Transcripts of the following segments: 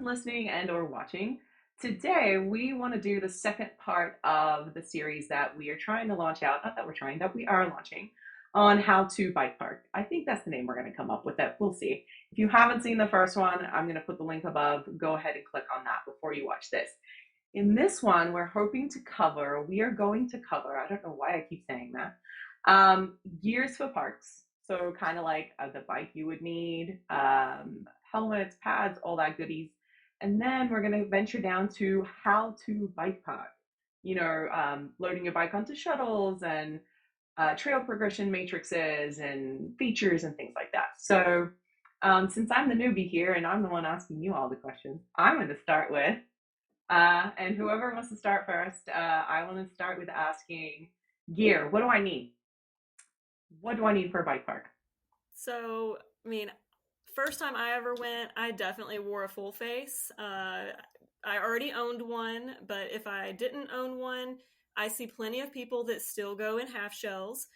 everyone listening and or watching. Today, we want to do the second part of the series that we are trying to launch out, not that we're trying, that we are launching on how to bike park. I think that's the name we're going to come up with it. We'll see. If you haven't seen the first one, I'm going to put the link above. Go ahead and click on that before you watch this. In this one, we are going to cover, I don't know why I keep saying that, gears for parks. So kind of like the bike you would need, helmets, pads, all that goodies. And then we're going to venture down to how to bike park. Loading your bike onto shuttles and trail progression matrices and features and things like that. So since I'm the newbie here and I'm the one asking you all the questions, I'm going to start with and whoever wants to start first, I want to start with asking gear. What do I need? What do I need for a bike park? So, I mean, first time I ever went, I definitely wore a full face. I already owned one, but if I didn't own one, I see plenty of people that still go in half shells.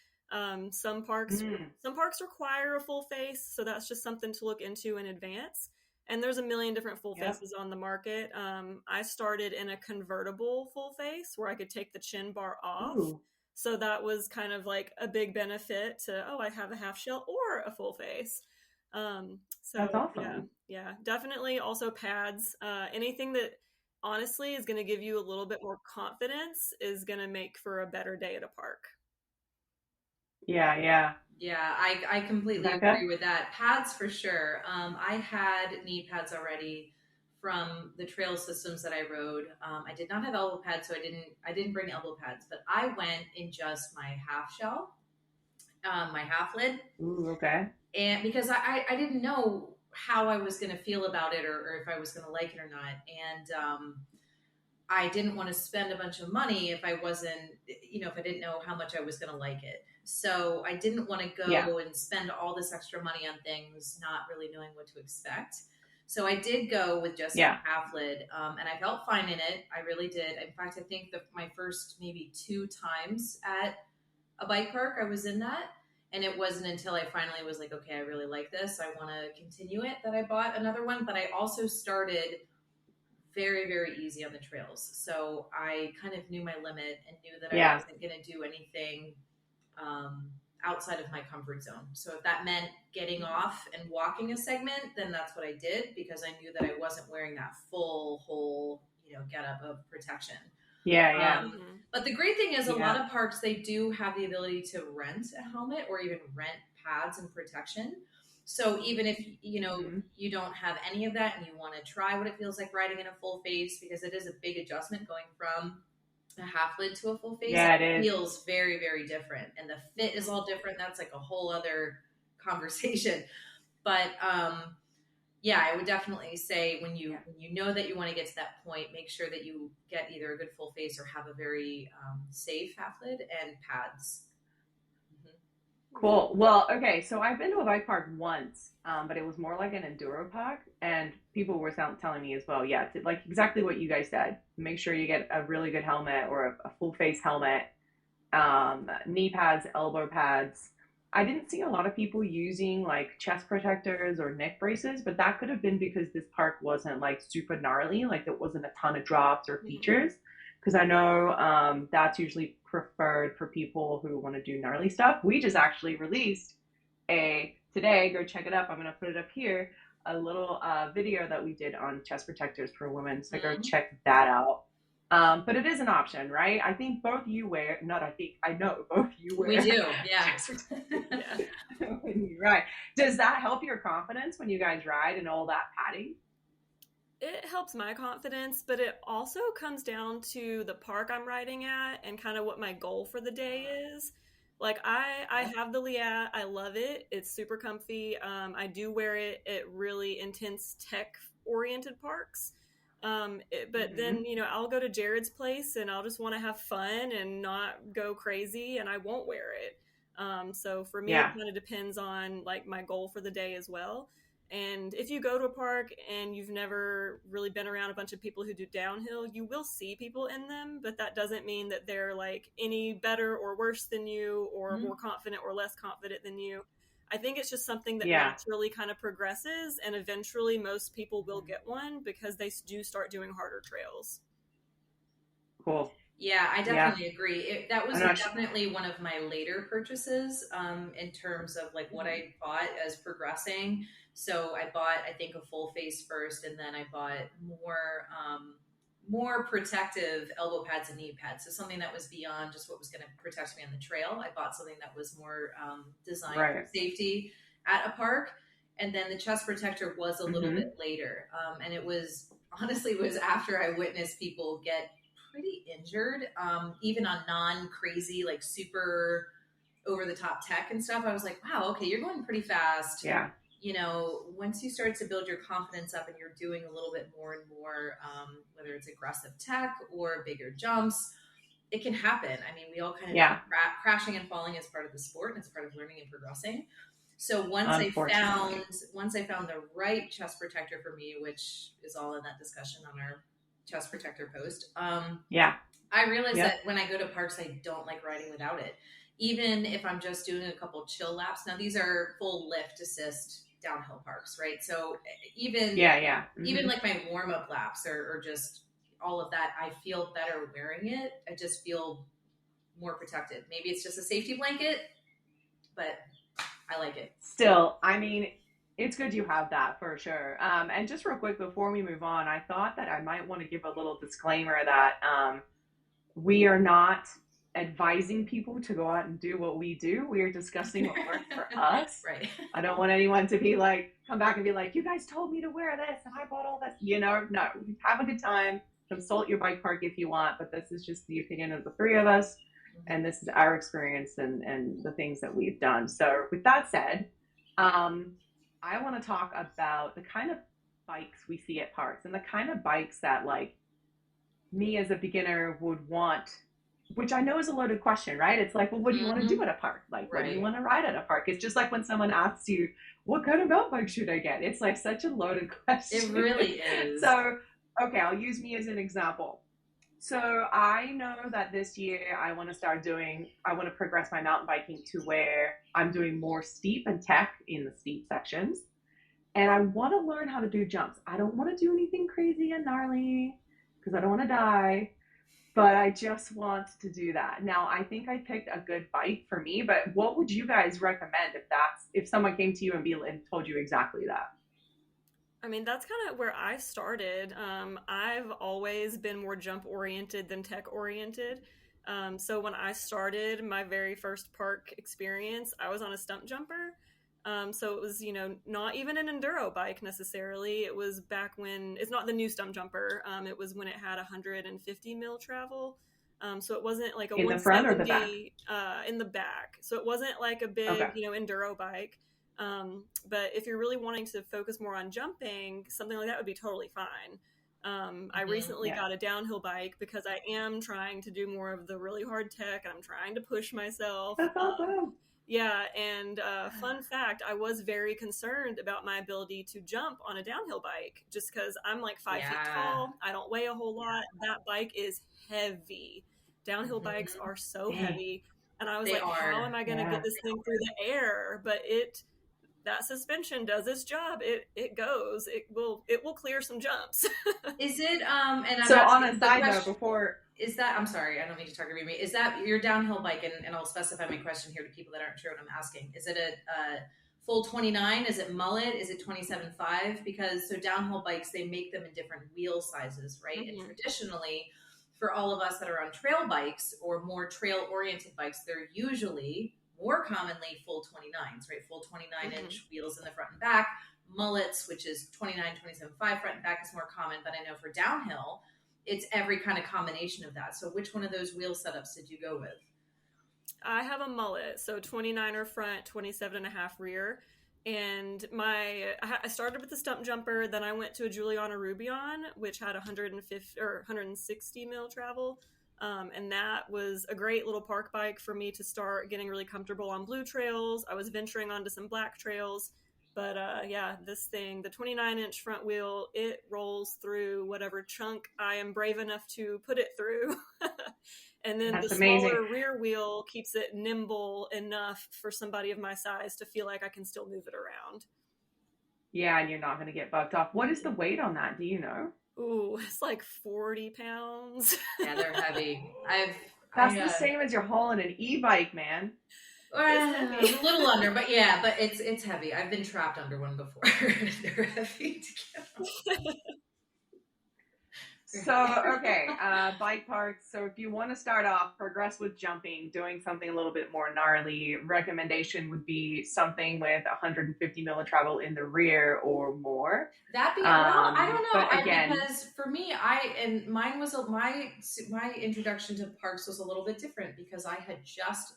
Some parks Mm, some parks require a full face, so that's just something to look into in advance. And there's a million different full yep. faces on the market. I started in a convertible full face where I could take the chin bar off. Ooh, So that was kind of like a big benefit to, oh, I have a half shell or a full face. that's So yeah, awesome. yeah, definitely also pads. Anything that honestly is going to give you a little bit more confidence is going to make for a better day at a park. Yeah, yeah. Yeah, I completely Becca? agree with that. Pads for sure. I had knee pads already from the trail systems that I rode. I did not have elbow pads, so I didn't bring elbow pads, but I went in just my half shell, my half lid, Ooh, okay. and because I didn't know how I was going to feel about it or if I was going to like it or not, and I didn't want to spend a bunch of money if I wasn't, if I didn't know how much I was going to like it. So I didn't want to Yeah, go and spend all this extra money on things, not really knowing what to expect. So I did go with just yeah. my half lid, and I felt fine in it. I really did. In fact, I think my first maybe two times at a bike park, I was in that. And it wasn't until I finally was like, okay, I really like this. I want to continue it that I bought another one. But I also started very, very easy on the trails. So I kind of knew my limit and knew that I Yeah. wasn't going to do anything um, outside of my comfort zone. So if that meant getting off and walking a segment, then that's what I did because I knew that I wasn't wearing that full whole, get up of protection. Yeah, yeah. Hmm. But the great thing is a lot Yeah. of parks, they do have the ability to rent a helmet or even rent pads and protection. So even if Hmm. you don't have any of that and you want to try what it feels like riding in a full face, because it is a big adjustment going from a half lid to a full face, Yeah, it it is. feels very, very different. And the fit is Hmm. all different. That's like a whole other conversation. But yeah, I would definitely say Yeah. when you know that you want to get to that point, make sure that you get either a good full face or have a very safe half lid and pads. Mhm. Yeah. Cool. Well, okay, so I've been to a bike park once, but it was more like an enduro park, and people were telling me as well, yeah, like exactly what you guys said. Make sure you get a really good helmet or a full face helmet, knee pads, elbow pads. I didn't see a lot of people using like chest protectors or neck braces, but that could have been because this park wasn't like super gnarly, like there wasn't a ton of drops or Hmm. features. Because I know that's usually preferred for people who want to do gnarly stuff. We just actually released today, go check it up. I'm going to put it up here, a little video that we did on chest protectors for women. So go Mhm. check that out. But it is an option, right? I think both you wear, not I think, I know both you We wear do, yeah. chest Yeah. protectors when you ride. Does that help your confidence when you guys ride and all that padding? It helps my confidence, but it also comes down to the park I'm riding at and kind of what my goal for the day is. Like I Yep. have the Liat, I love it. It's super comfy. I do wear it at really intense tech oriented parks. But Mm-hmm. then I'll go to Jared's place and I'll just want to have fun and not go crazy, and I won't wear it. So for me, it Yeah. kind of depends on like my goal for the day as well. And if you go to a park and you've never really been around a bunch of people who do downhill, you will see people in them, but that doesn't mean that they're like any better or worse than you or more Mhm. confident or less confident than you. I think it's just something that Yeah. naturally kind of progresses, and eventually most people will get one because they do start doing harder trails. Cool. Yeah, I Yeah. definitely agree. That I'm was not sure. definitely one of my later purchases in terms of like what Mhm. I bought as progressing. So I bought, I think, a full face first, and then I bought more protective elbow pads and knee pads. So something that was beyond just what was going to protect me on the trail. I bought something that was more designed for Right. safety at a park. And then the chest protector was a little bit Hmm. later, and it was honestly it was after I witnessed people get pretty injured, even on non crazy, like super over the top tech and stuff. I was like, wow, okay, you're going pretty fast. Yeah. You know, once you start to build your confidence up and you're doing a little bit more and more, whether it's aggressive tech or bigger jumps, it can happen. I mean, we all kind of know Yeah. crashing and falling is part of the sport and it's part of learning and progressing. So Unfortunately. once I found the right chest protector for me, which is all in that discussion on our chest protector post, Yeah. I realize Yep. that when I go to parks, I don't like riding without it. Even if I'm just doing a couple chill laps. Now these are full lift assist downhill parks, right? So even Yeah. Yeah. even Hmm. like my warm up laps or just all of that, I feel better wearing it. I just feel more protected. Maybe it's just a safety blanket, but I like it. Still, I mean, it's good you have that for sure. And just real quick before we move on, I thought that I might want to give a little disclaimer that we are not advising people to go out and do what we do. We are discussing what worked for us. Right. I don't want anyone to be like, come back and be like, you guys told me to wear this and I bought all this. No, have a good time. Consult your bike park if you want, but this is just the opinion of the three of us. And this is our experience and the things that we've done. So, with that said, um, I want to talk about the kind of bikes we see at parks and the kind of bikes that, like, me as a beginner would want, which I know is a loaded question, right? It's like, well, what do you want to do Mm-hmm. at a park? Like, what do you Right. want to ride at a park? It's just like when someone asks you, what kind of mountain bike should I get? It's like such a loaded It question. really is. So, okay, I'll use me as an example. So I know that this year I want to progress my mountain biking to where I'm doing more steep and tech in the steep sections. And I want to learn how to do jumps. I don't want to do anything crazy and gnarly because I don't want to die, but I just want to do that. Now, I think I picked a good bike for me, but what would you guys recommend if someone came to you and told you exactly that? I mean, that's kind of where I started. I've always been more jump oriented than tech oriented. So when I started my very first park experience, I was on a stump jumper. So it was, not even an enduro bike necessarily. It was back when it's not the new stump jumper. It was when it had 150 mil travel. So it wasn't like a In the front or the back? 170 in the back. So it wasn't like a big, Okay. enduro bike. But if you're really wanting to focus more on jumping, something like that would be totally fine. I Mm-hmm. recently Yeah. got a downhill bike because I am trying to do more of the really hard tech and I'm trying to push myself. That's awesome. Yeah, and fun fact, I was very concerned about my ability to jump on a downhill bike just because I'm like 5 feet Yeah. tall. I don't weigh a whole lot. That bike is heavy. Downhill bikes Mm-hmm. are so Dang. heavy. And I was They like, how are. am I going to get Yeah. this thing through the air? But that suspension does its job. It goes. It will clear some jumps. Is it and I'm So on asking a the side note, question before is that I'm sorry, I don't mean to talk over me. Is that your downhill bike? And I'll specify my question here to people that aren't sure what I'm asking. Is it a full 29? Is it mullet? Is it 27.5? Because so downhill bikes, they make them in different wheel sizes, right? And Hmm. traditionally, for all of us that are on trail bikes or more trail oriented bikes, they're usually more commonly full 29s, right? Full 29 Hmm. inch wheels in the front and back. Mullets, which is 29, 27.5 front and back, is more common. But I know for downhill, it's every kind of combination of that. So which one of those wheel setups did you go with? I have a mullet, so 29er front, 27 and a half rear. And I started with the stump jumper, then I went to a Juliana Rubion, which had 150 or 160 mil travel. And that was a great little park bike for me to start getting really comfortable on blue trails. I was venturing onto some black trails, But yeah, this thing, the 29-inch front wheel, it rolls through whatever chunk I am brave enough to put it through. And then the That's amazing. smaller rear wheel keeps it nimble enough for somebody of my size to feel like I can still move it around. Yeah, and you're not going to get bucked off. What is the weight on that? Do you know? Ooh, it's like 40 pounds. Yeah, they're heavy. That's the same as you're hauling an e-bike, man. It's A heavy. little under, but yeah, but it's heavy. I've been trapped under one before. They're heavy to get off. So, okay, bike parks. So, if you want to start off, progress with jumping, doing something a little bit more gnarly, recommendation would be something with 150 mil of travel in the rear or more. That be well, I don't know. But again, Because for me, I and mine was my introduction to parks was a little bit different because I had just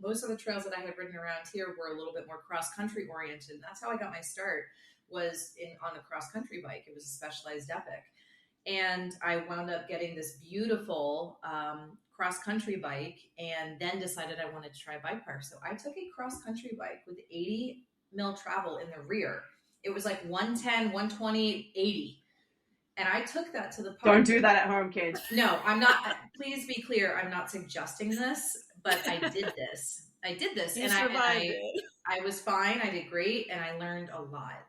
most of the trails that I had ridden around here were a little bit more cross country oriented, and that's how I got my start was in on a cross country bike. It was a Specialized Epic, and I wound up getting this beautiful cross country bike, and then decided I wanted to try bike park. So I took a cross country bike with 80 mil travel in the rear. It was like 110, 120, 80. And I took that to the park. don't do that at home, kids. No, I'm not. Please be clear. I'm not suggesting this, but I did this. You and survived it. I was fine. I did great, and I learned a lot.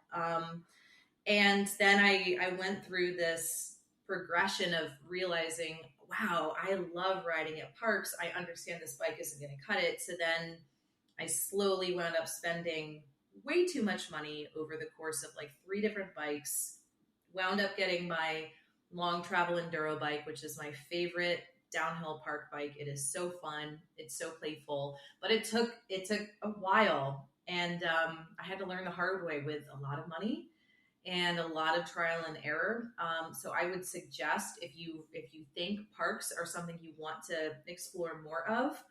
And then I went through this progression of realizing, wow, I love riding at parks. I understand this bike isn't going to cut it. So then I slowly wound up spending way too much money over the course of like 3 different bikes. Wound up getting my long travel enduro bike, which is my favorite downhill park bike. It is so fun. It's so playful, but it took a while, and I had to learn the hard way with a lot of money and a lot of trial and error. So I would suggest if you think parks are something you want to explore more of,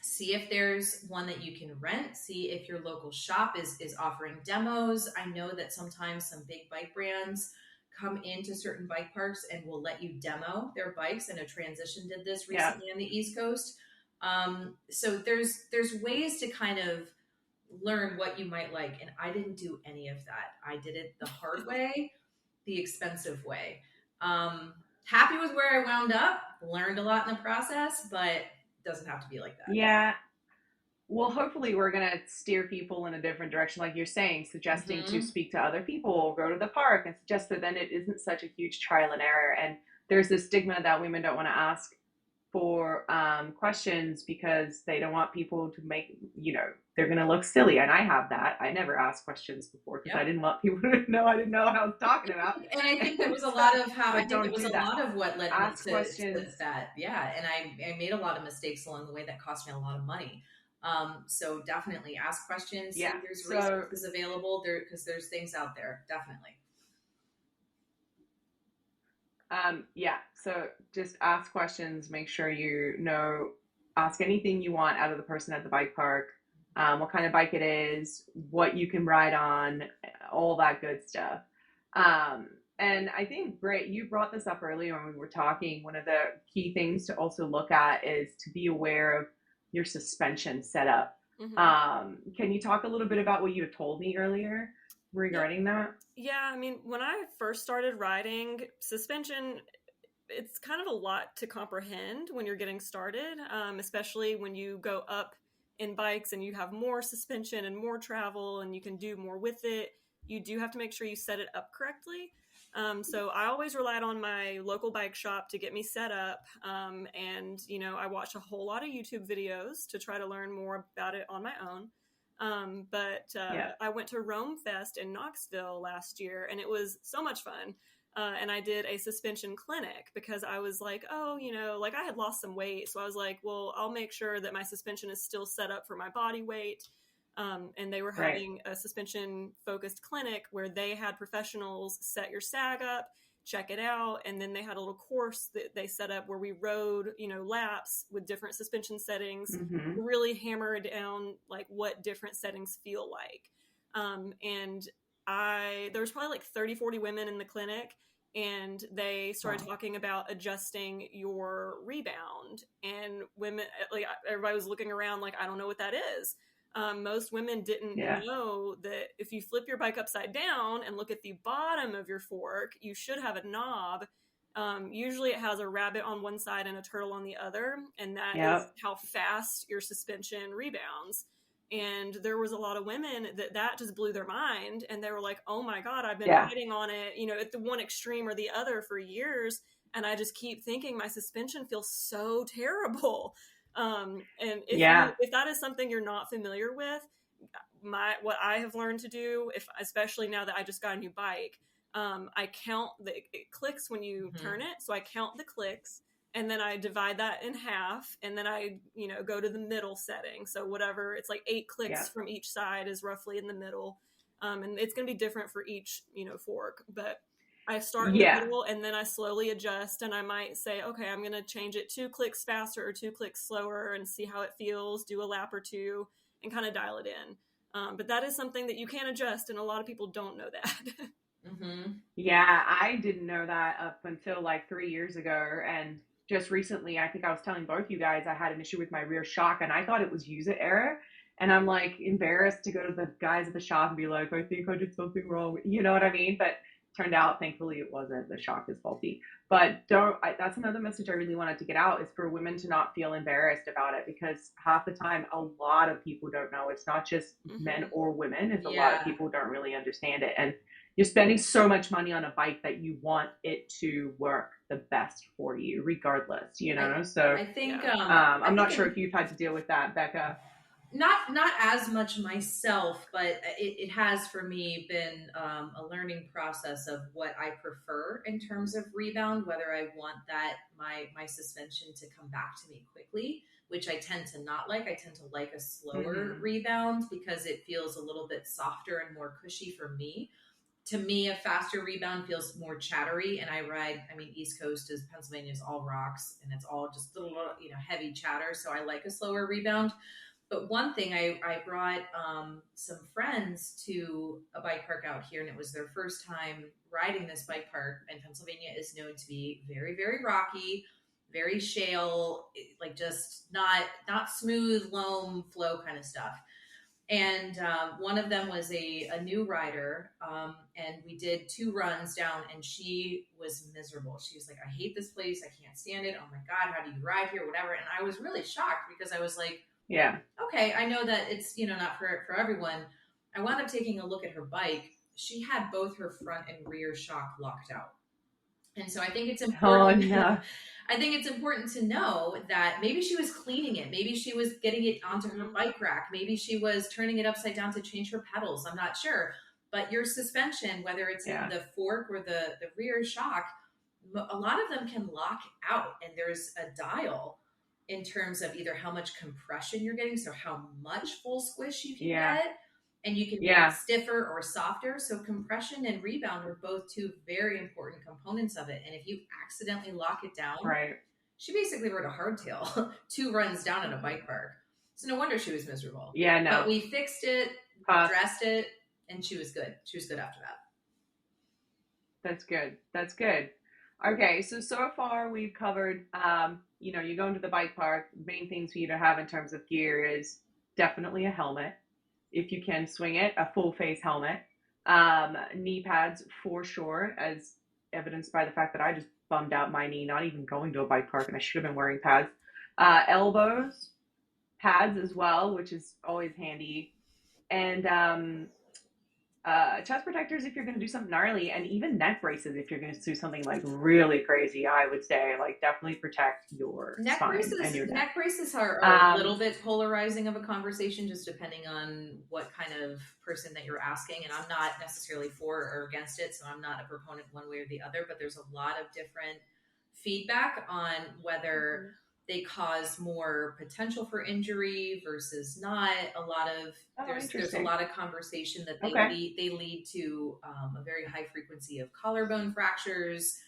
see if there's one that you can rent, see if your local shop is offering demos. I know that sometimes some big bike brands come into certain bike parks and will let you demo their bikes. I know Transition did this Yeah. recently on the East Coast. So there's ways to kind of learn what you might like, and I didn't do any of that. I did it the hard way, the expensive way. Happy with where I wound up, learned a lot in the process, but doesn't have to be like that. Yeah. Well, hopefully, we're going to steer people in a different direction, like you're saying, suggesting to Mm-hmm. speak to other people, go to the park, and suggest that then it isn't such a huge trial and error. And there's this stigma that women don't want to ask for questions because they don't want people to make, they're going to look silly. And I have that. I never asked questions before because I Yep. didn't want people to know I didn't know what I was talking about. And I think that was a lot of how I But think that don't was do a that. lot of what led me Ask to questions. that. Yeah. And I made a lot of mistakes along the way that cost me a lot of money. So definitely ask questions, see Yeah. if there's So resources available there, because there's things out there. Definitely. yeah, so just ask questions, make sure ask anything you want out of the person at the bike park, what kind of bike it is, what you can ride on, all that good stuff. And I think, Britt, you brought this up earlier when we were talking. One of the key things to also look at is to be aware of your suspension setup. Can you talk a little bit about what you had told me earlier regarding that? Yeah, I mean, when I first started riding, suspension, it's kind of a lot to comprehend when you're getting started, especially when you go up in bikes and you have more suspension and more travel and you can do more with it. You do have to make sure you set it up correctly. So I always relied on my local bike shop to get me set up. And, I watched a whole lot of YouTube videos to try to learn more about it on my own. But Yeah. I went to Rome Fest in Knoxville last year, and it was so much fun. And I did a suspension clinic because I was like, oh, like I had lost some weight. So I was like, well, I'll make sure that my suspension is still set up for my body weight. And they were Right. having a suspension focused clinic where they had professionals set your sag up, check it out. And then they had a little course that they set up where we rode, laps with different suspension settings, Mm-hmm. really hammer down like what different settings feel like. And there was probably like 30, 40 women in the clinic, and they started Wow. talking about adjusting your rebound, and women, like everybody was looking around like, I don't know what that is. Most women didn't Yeah. know that if you flip your bike upside down and look at the bottom of your fork, you should have a knob. Usually it has a rabbit on one side and a turtle on the other, and that is Yep. how fast your suspension rebounds. And there was a lot of women that just blew their mind, and they were like, "Oh my god, I've been Yeah. riding on it, at the one extreme or the other for years, and I just keep thinking my suspension feels so terrible." And Yeah. if that is something you're not familiar with, what I have learned to do, if especially now that I just got a new bike, I count it clicks when you Mm-hmm. turn it, so I count the clicks, and then I divide that in half, and then I go to the middle setting. So whatever, it's like 8 clicks Yeah. from each side is roughly in the middle, and it's going to be different for each fork, but I start in the Yeah. middle and then I slowly adjust, and I might say, okay, I'm going to change it 2 clicks faster or 2 clicks slower and see how it feels, do a lap or two, and kind of dial it in. But that is something that you can adjust, and a lot of people don't know that. Mm-hmm. Yeah, I didn't know that up until like 3 years ago. And just recently, I think I was telling both you guys I had an issue with my rear shock and I thought it was user error. And I'm like embarrassed to go to the guys at the shop and be like, I think I did something wrong. You know what I mean? But turned out, thankfully, it wasn't. The shock is faulty. But that's another message I really wanted to get out is for women to not feel embarrassed about it because half the time, a lot of people don't know. It's not just men Mm-hmm. or women, it's a lot of Yeah. people don't really understand it. And you're spending so much money on a bike that you want it to work the best for you, regardless, I So I think Yeah. I'm not sure if you've had to deal with that, Becca. not as much myself, but it has for me been a learning process of what I prefer in terms of rebound. Whether I want that my suspension to come back to me quickly, which I tend to not like. I tend to like a slower Mm-hmm. rebound because it feels a little bit softer and more cushy for me. To me, a faster rebound feels more chattery, and I ride. I mean, East Coast is Pennsylvania is all rocks, and it's all just heavy chatter. So I like a slower rebound. But one thing, I brought some friends to a bike park out here, and it was their first time riding this bike park. And Pennsylvania is known to be very, very rocky, very shale, like just not smooth, loam flow kind of stuff. And one of them was a new rider, and we did 2 runs down, and she was miserable. She was like, I hate this place, I can't stand it, oh my god, how do you ride here, whatever. And I was really shocked because I was like, Yeah. okay, I know that it's not for everyone. I wound up taking a look at her bike. She had both her front and rear shock locked out. And so I think it's Oh, important. no. I think it's important to know that maybe she was cleaning it. Maybe she was getting it onto her Mm-hmm. bike rack. Maybe she was turning it upside down to change her pedals. I'm not sure. But your suspension, whether it's in Yeah. the fork or the rear shock, a lot of them can lock out. And there's a dial in terms of either how much compression you're getting, so how much full squish you can Yeah. get, and you can make it Yeah. stiffer or softer. So compression and rebound are both two very important components of it. And if you accidentally lock it down, Right. she basically rode a hardtail 2 runs down in a bike park. So no wonder she was miserable. Yeah. But No. we fixed it, Uh, dressed it, and she was good. She was good after that. that's good. That's good. Okay. So far we've covered, you go into the bike park. Main things for you to have in terms of gear is definitely a helmet. If you can swing it, a full face helmet. Knee pads for sure, as evidenced by the fact that I just bummed out my knee, not even going to a bike park, and I should have been wearing pads. Elbows, pads as well, which is always handy. And chest protectors if you're going to do something gnarly, and even neck braces if you're going to do something like really crazy. I would say, like, definitely protect your Neck spine and braces, your neck. neck braces are a Um, little bit polarizing of a conversation, just depending on what kind of person that you're asking. And I'm not necessarily for or against it, so I'm not a proponent one way or the other. But there's a lot of different feedback on whether Mm-hmm. they cause more potential for injury versus not. A lot of oh, there's a interesting. lot of conversation that Okay. they lead to a very high frequency of collarbone fractures.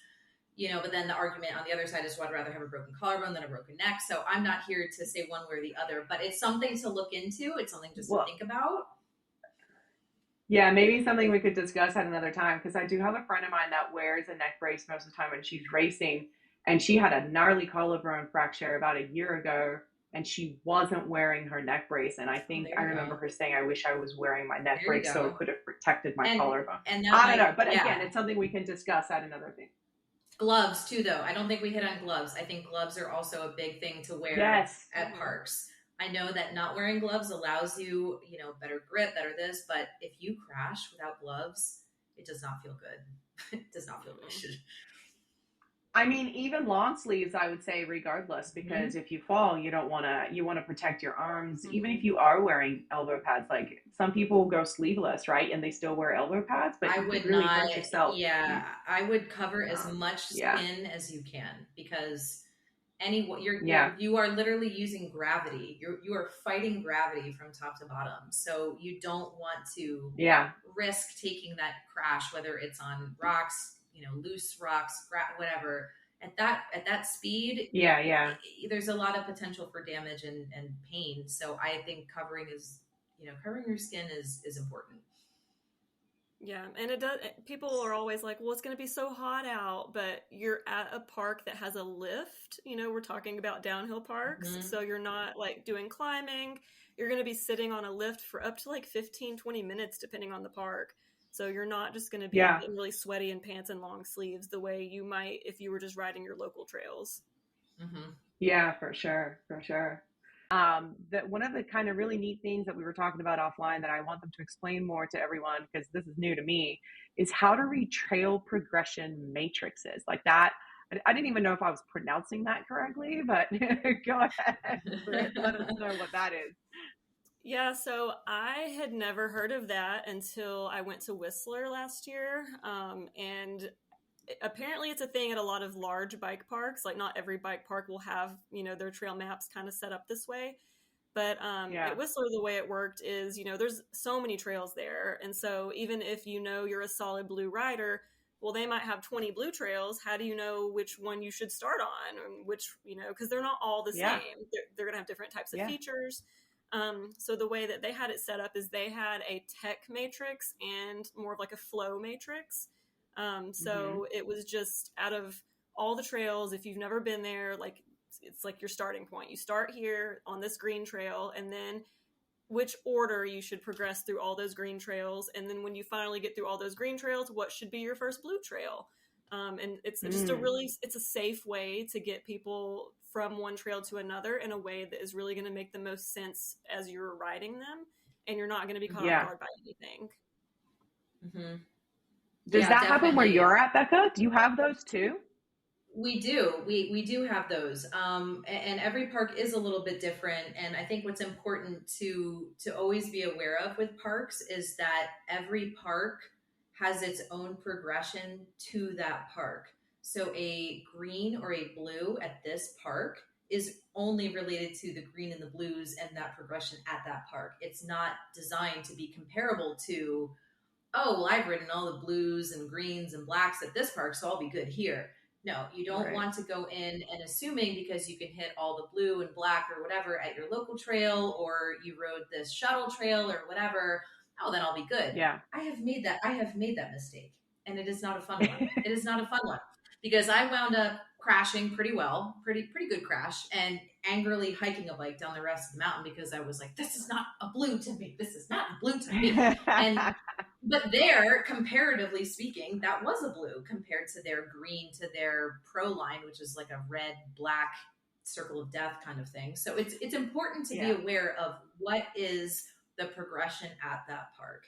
But then the argument on the other side is, well, I'd rather have a broken collarbone than a broken neck. So I'm not here to say one way or the other, but it's something to look into. It's something just to Well, think about. yeah, maybe something we could discuss at another time because I do have a friend of mine that wears a neck brace most of the time when she's racing, and she had a gnarly collarbone fracture about a year ago. and she wasn't wearing her neck brace. And I Oh, think there I you remember go. her saying, I wish I was wearing my neck There you brace so it go. could have protected my And collarbone. and that I don't might, know. But again, yeah. it's something we can discuss at another thing. Gloves too, though. I don't think we hit on gloves. I think gloves are also a big thing to wear Yes. at parks. I know that not wearing gloves allows you, better grip, better this, but if you crash without gloves, it does not feel good. It does not feel Mm-mm. good. I mean, even long sleeves, I would say, regardless, because Mm-hmm. if you fall, you want to protect your arms. Even if Mm-hmm. you are wearing elbow pads, like some people go sleeveless, right? And they still wear elbow pads, but I you could would really not, hurt yourself. yeah, I would cover as much Yeah. skin as you can because any Yeah. you are literally using gravity. You are fighting gravity from top to bottom. So you don't want to Yeah. risk taking that crash, whether it's on rocks, loose rocks, whatever. At that speed, Yeah. Yeah. there's a lot of potential for damage and pain. So I think covering your skin is important. Yeah, and it does. People are always like, "Well, it's going to be so hot out," but you're at a park that has a lift. We're talking about downhill parks, Mm-hmm. so you're not like doing climbing. You're going to be sitting on a lift for up to like 15, 20 minutes, depending on the park. So you're not just going to be Yeah. getting really sweaty in pants and long sleeves the way you might if you were just riding your local trails. Mm-hmm. Yeah, for sure. For sure. That one of the kind of really neat things that we were talking about offline that I want them to explain more to everyone, because this is new to me, is how to read trail progression matrices like that. I didn't even know if I was pronouncing that correctly, but go ahead. Let us know what that is. Yeah, so I had never heard of that until I went to Whistler last year. And apparently it's a thing at a lot of large bike parks. Like not every bike park will have, their trail maps kind of set up this way. But at Yeah. Whistler, the way it worked is, there's so many trails there. And so even if you're a solid blue rider, well, they might have 20 blue trails. How do you know which one you should start on? And which, because they're not all the Yeah. same. They're going to have different types of Yeah. features. So the way that they had it set up is they had a tech matrix and more of like a flow matrix. Mm-hmm. So it was just out of all the trails, if you've never been there, like it's like your starting point. You start here on this green trail, and then which order you should progress through all those green trails, and then when you finally get through all those green trails, what should be your first blue trail. And it's just Mm. it's a safe way to get people from one trail to another in a way that is really going to make the most sense as you're riding them, and you're not going to be caught off Yeah. guard by anything. Mm-hmm. Does Yeah, that happen where definitely. you're at, Becca? Do you have those too? We do. We do have those, and every park is a little bit different. And I think what's important to always be aware of with parks is that every park has its own progression to that park. So a green or a blue at this park is only related to the green and the blues and that progression at that park. It's not designed to be comparable to, oh, well, I've ridden all the blues and greens and blacks at this park, so I'll be good here. No, you don't Right. want to go in and assuming because you can hit all the blue and black or whatever at your local trail or you rode this shuttle trail or whatever, oh, then I'll be good. Yeah. I have made that mistake and it is not a fun one. It is not a fun one because I wound up crashing pretty well, pretty good crash and angrily hiking a bike down the rest of the mountain because I was like, this is not a blue to me. This is not a blue to me. And but there, comparatively speaking, that was a blue compared to their green to their pro line, which is like a red, black circle of death kind of thing. So it's important to be Yeah. aware of what is the progression at that park.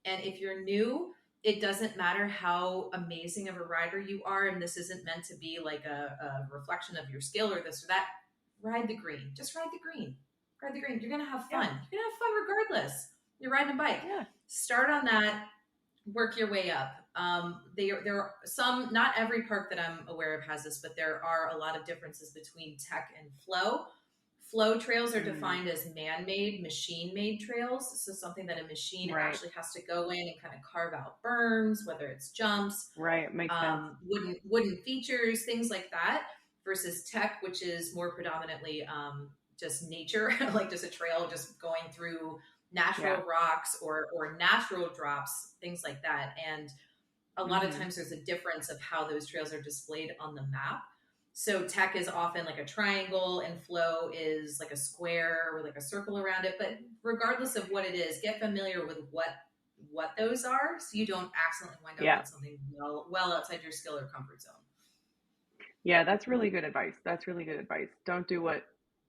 And if you're new, it doesn't matter how amazing of a rider you are, and this isn't meant to be like a reflection of your skill or this or that. Ride the green. Just ride the green. Ride the green. You're gonna have fun. Yeah. You're gonna have fun regardless. You're riding a bike. Yeah. Start on that, work your way up. There are some, not every park that I'm aware of has this, but there are a lot of differences between tech and flow. Flow trails are Mm. defined as man-made, machine-made trails. So something that a machine Right. actually has to go in and kind of carve out berms, whether it's jumps, Right. Makes sense. wooden features, things like that. Versus tech, which is more predominantly just nature, like just a trail just going through Yeah. natural rocks or natural drops, things like that. And a lot of Mm-hmm. times there's a difference of how those trails are displayed on the map. So tech is often like a triangle and flow is like a square or like a circle around it. But regardless of what it is, get familiar with what those are so you don't accidentally wind up Yeah. on something well outside your skill or comfort zone. Yeah, that's really good advice. That's really good advice. Don't do what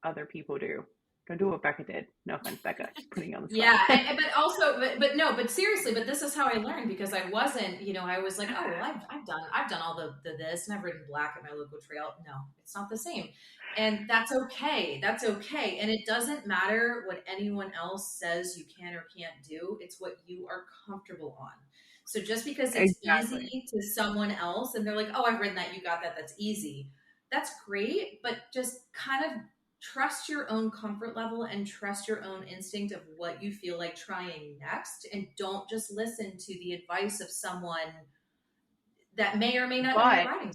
other people do. Don't do what Becca did. No offense, Becca. Just putting you on the Yeah, spot. but also, but no, but seriously, but this is how I learned because I wasn't, I was like, oh well, I've done all the this and I've ridden black at my local trail. No, it's not the same, and that's okay. That's okay, and it doesn't matter what anyone else says you can or can't do. It's what you are comfortable on. So just because it's Exactly. easy to someone else and they're like, oh, I've ridden that, you got that, that's easy. That's great, but just kind of trust your own comfort level and trust your own instinct of what you feel like trying next, and don't just listen to the advice of someone that may or may not know your But writing.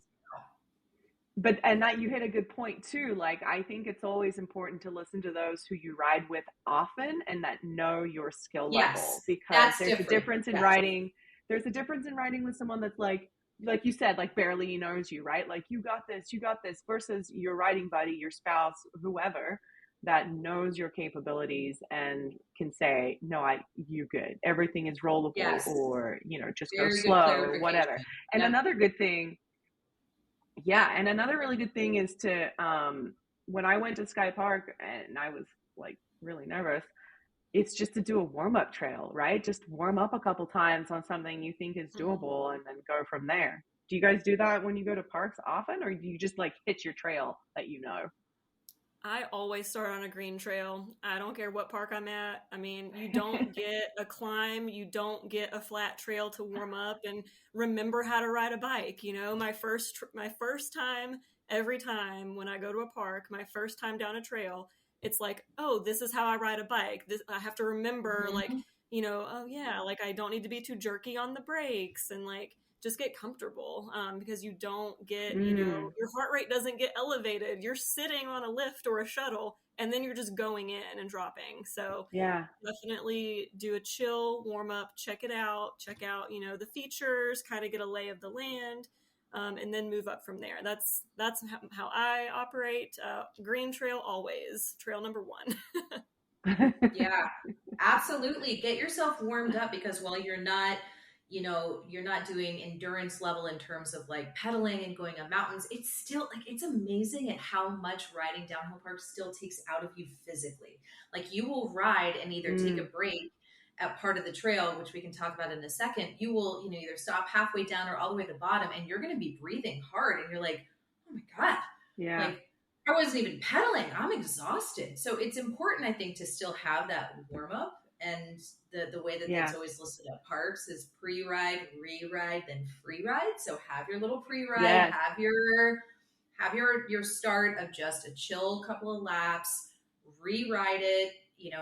and that you hit a good point too. Like I think it's always important to listen to those who you ride with often and that know your skill Yes, level, because that's there's a different. difference in Yes. riding. There's a difference in riding with someone that's like you said, like barely knows you, right? Like you got this, versus your riding buddy, your spouse, whoever that knows your capabilities and can say, no, you good. Everything is rollable, Yes. or, just go Very good slow or whatever. clarification. And Yep. another good thing, yeah, and another really good thing is to when I went to Sky Park and I was like really nervous, it's just to do a warm-up trail, right? Just warm up a couple times on something you think is Mhm. doable and then go from there. Do you guys do that when you go to parks often, or do you just like hit your trail that you know? I always start on a green trail. I don't care what park I'm at. I mean, you don't get a climb, you don't get a flat trail to warm up and remember how to ride a bike. My first time, every time when I go to a park, my first time down a trail, it's like, oh, this is how I ride a bike. This I have to remember, like, Mhm. oh yeah, like I don't need to be too jerky on the brakes, and like just get comfortable, because you don't get, Mm, your heart rate doesn't get elevated. You're sitting on a lift or a shuttle, and then you're just going in and dropping. So yeah, definitely do a chill warm up, check out, the features, kind of get a lay of the land, and then move up from there. That's how I operate. Green trail always, trail number one. Yeah, absolutely. Get yourself warmed up because while you're not doing endurance level in terms of like pedaling and going on mountains, it's still like it's amazing at how much riding downhill parks still takes out of you physically. Like you will ride and either take a mm, break at part of the trail, which we can talk about in a second. You will, either stop halfway down or all the way to the bottom, and you're going to be breathing hard, and you're like, oh my God, yeah, like I wasn't even pedaling. I'm exhausted. So it's important, I think, to still have that warm up. And the way that it's yeah, always listed at parks is pre-ride, re-ride, then free ride. So have your little pre-ride, yes, have your start of just a chill couple of laps, re-ride it.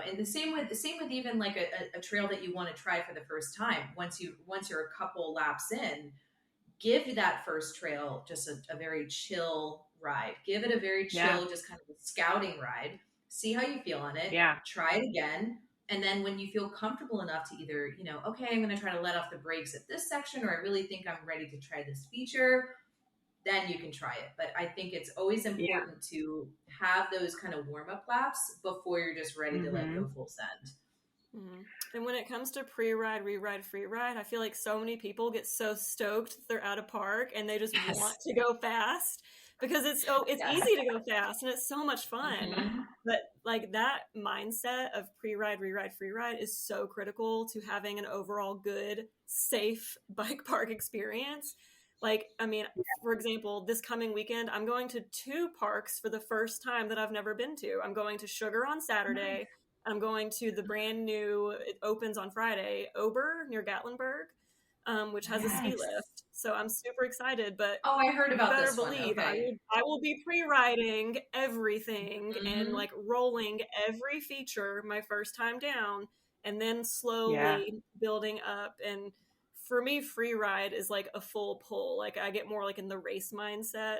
And the same with even like a trail that you want to try for the first time. Once you're a couple laps in, give that first trail just a very chill ride. Give it a very yeah, chill, just kind of a scouting ride. See how you feel on it. yeah, Try it again. And then when you feel comfortable enough to either, okay, I'm going to try to let off the brakes at this section, or I really think I'm ready to try this feature, then you can try it. But I think it's always yeah. important to have those kind of warm up laps before you're just ready to like Mm-hmm. go full send. Mhm. And when it comes to pre-ride, re-ride, free ride, I feel like so many people get so stoked that they're at a park and they just want Yes. to go fast because it's Yes. easy to go fast and it's so much fun. Hmm. But like that mindset of pre-ride, re-ride, free ride is so critical to having an overall good, safe bike park experience. Like, I mean, for example, this coming weekend, I'm going to two parks for the first time that I've never been to. I'm going to Sugar on Saturday. Nice. I'm going to the brand new, it opens on Friday, Ober near Gatlinburg, which has a ski Yes. lift. So I'm super excited, but Oh, I heard you about better this one. believe I Okay. will I will be pre-riding everything and Hmm. like rolling every feature my first time down and then Yeah, slowly building up. And for me, free ride is like a full pull. Like I get more like in the race mindset.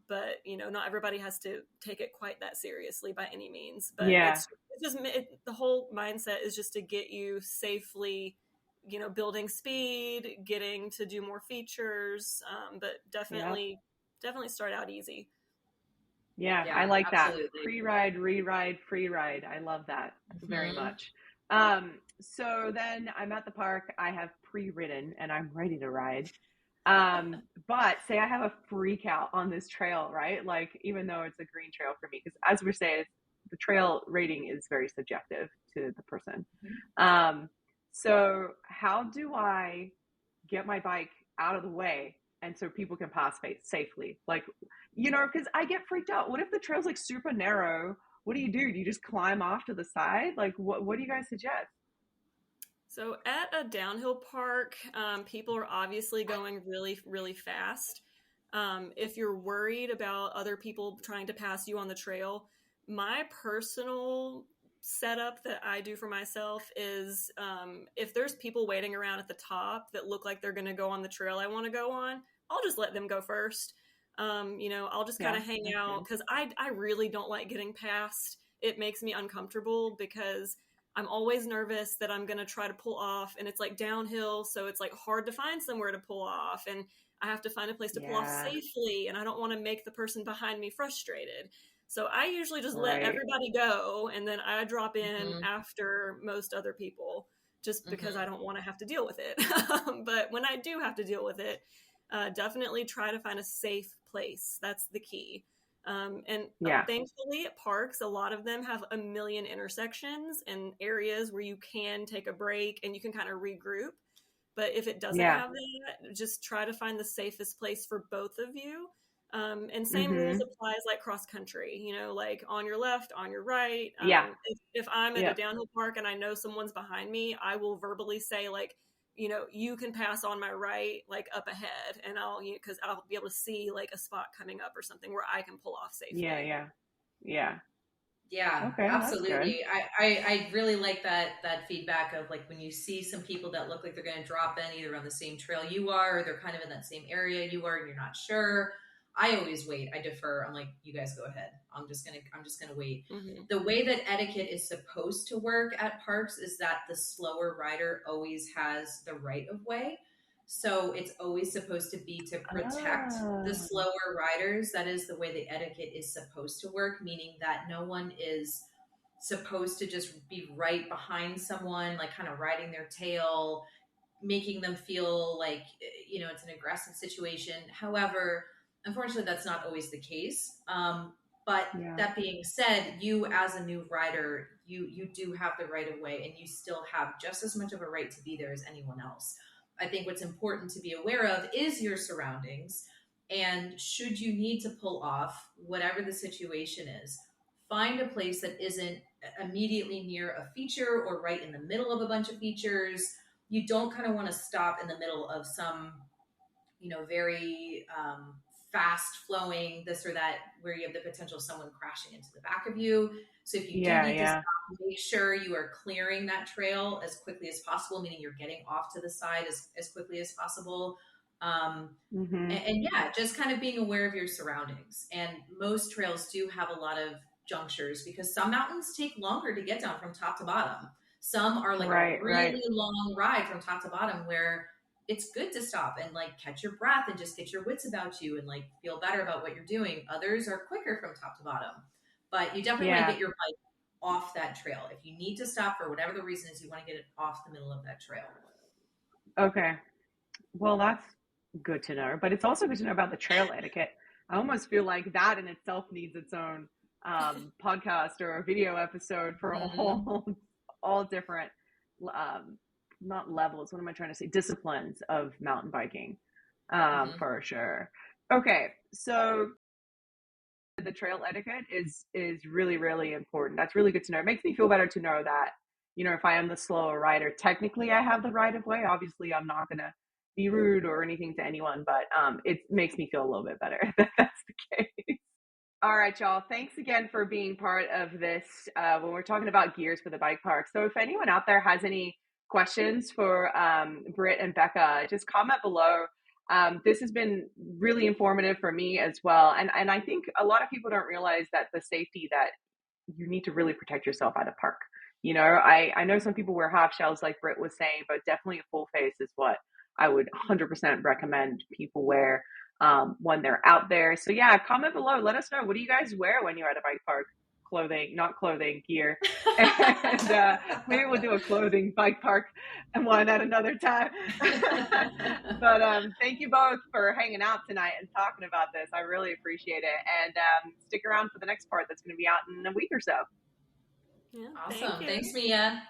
But not everybody has to take it quite that seriously by any means. But yeah, it's just the whole mindset is just to get you safely, building speed, getting to do more features. But yeah. definitely start out easy. Yeah, I Yeah, like that. absolutely. Pre-ride, re-ride, free ride. I love that very Hmm. much. So then I'm at the park. I have pre-ridden and I'm ready to ride. But say I have a freak out on this trail, right? Like even though it's a green trail for me, because as we're saying, the trail rating is very subjective to the person. Um, so how do I get my bike out of the way and so people can pass safely? Like, because I get freaked out. What if the trail's like super narrow? What do you do? Do you just climb off to the side? Like, what do you guys suggest? So at a downhill park, people are obviously going really, really fast. If you're worried about other people trying to pass you on the trail, my personal setup that I do for myself is if there's people waiting around at the top that look like they're going to go on the trail I want to go on, I'll just let them go first. I'll just kind Yeah, of hang that's out good. because I really don't like getting past. It makes me uncomfortable because I'm always nervous that I'm going to try to pull off and it's like downhill. So it's like hard to find somewhere to pull off. And I have to find a place to pull off Yeah, safely. And I don't want to make the person behind me frustrated. So I usually just let right. everybody go and then I drop in Hmm. after most other people just because I Hmm. don't want to have to deal with it. But when I do have to deal with it, definitely try to find a safe place. That's the key. And Yeah, thankfully, at parks, a lot of them have a million intersections and areas where you can take a break and you can kind of regroup. But if it doesn't yeah. have that, just try to find the safest place for both of you. And same rules Mm-hmm. applies like cross country, like on your left, on your right. Yeah, If I'm at a yeah, downhill park and I know someone's behind me, I will verbally say like, you can pass on my right, like up ahead, and because I'll be able to see like a spot coming up or something where I can pull off yeah, safely. yeah, yeah. Yeah, Okay, that's good. absolutely. I really like that feedback of like when you see some people that look like they're going to drop in either on the same trail you are, or they're kind of in that same area you are, and you're not sure. I always wait. I defer. I'm like, you guys go ahead. I'm just gonna wait. Hmm. The way that etiquette is supposed to work at parks is that the slower rider always has the right of way. So it's always supposed to be to protect the Oh, slower riders. That is the way the etiquette is supposed to work, meaning that no one is supposed to just be right behind someone, like kind of riding their tail, making them feel like, it's an aggressive situation. However, unfortunately, that's not always the case. But yeah, that being said, you as a new rider, you do have the right of way, and you still have just as much of a right to be there as anyone else. I think what's important to be aware of is your surroundings, and should you need to pull off, whatever the situation is, find a place that isn't immediately near a feature or right in the middle of a bunch of features. You don't kind of want to stop in the middle of some, very fast flowing this or that, where you have the potential of someone crashing into the back of you. So if you do yeah, need to yeah. stop, make sure you are clearing that trail as quickly as possible, meaning you're getting off to the side as quickly as possible. Um, Mm-hmm. and yeah, just kind of being aware of your surroundings. And most trails do have a lot of junctures because some mountains take longer to get down from top to bottom. Some are like a Right, right. really long ride from top to bottom where it's good to stop and like catch your breath and just get your wits about you and like feel better about what you're doing. Others are quicker from top to bottom, but you definitely want to Yeah. get your bike off that trail. If you need to stop for whatever the reason is, you want to get it off the middle of that trail. Okay. Well, that's good to know, but it's also good to know about the trail etiquette. I almost feel like that in itself needs its own podcast or a video episode for Mm-hmm. all different, um, not levels. What am I trying to say? Disciplines of mountain biking, Mm-hmm. for sure. Okay, so the trail etiquette is really really important. That's really good to know. It makes me feel better to know that if I am the slower rider, technically I have the right of way. Obviously, I'm not gonna be rude or anything to anyone, but it makes me feel a little bit better that that's the case. All right, y'all. Thanks again for being part of this when we're talking about gears for the bike park. So, if anyone out there has any questions for Britt and Becca, just comment below. This has been really informative for me as well, and I think a lot of people don't realize that the safety that you need to really protect yourself at a park. I know some people wear half shells, like Britt was saying, but definitely a full face is what I would 100% recommend people wear. when they're out there. So yeah, comment below. Let us know, what do you guys wear when you're at a bike park? Clothing, not clothing, gear. And maybe we'll do a clothing bike park and one at another time. But thank you both for hanging out tonight and talking about this. I really appreciate it. And stick around for the next part that's going to be out in a week or so. Yeah, thank Awesome. you. Thanks, Mia.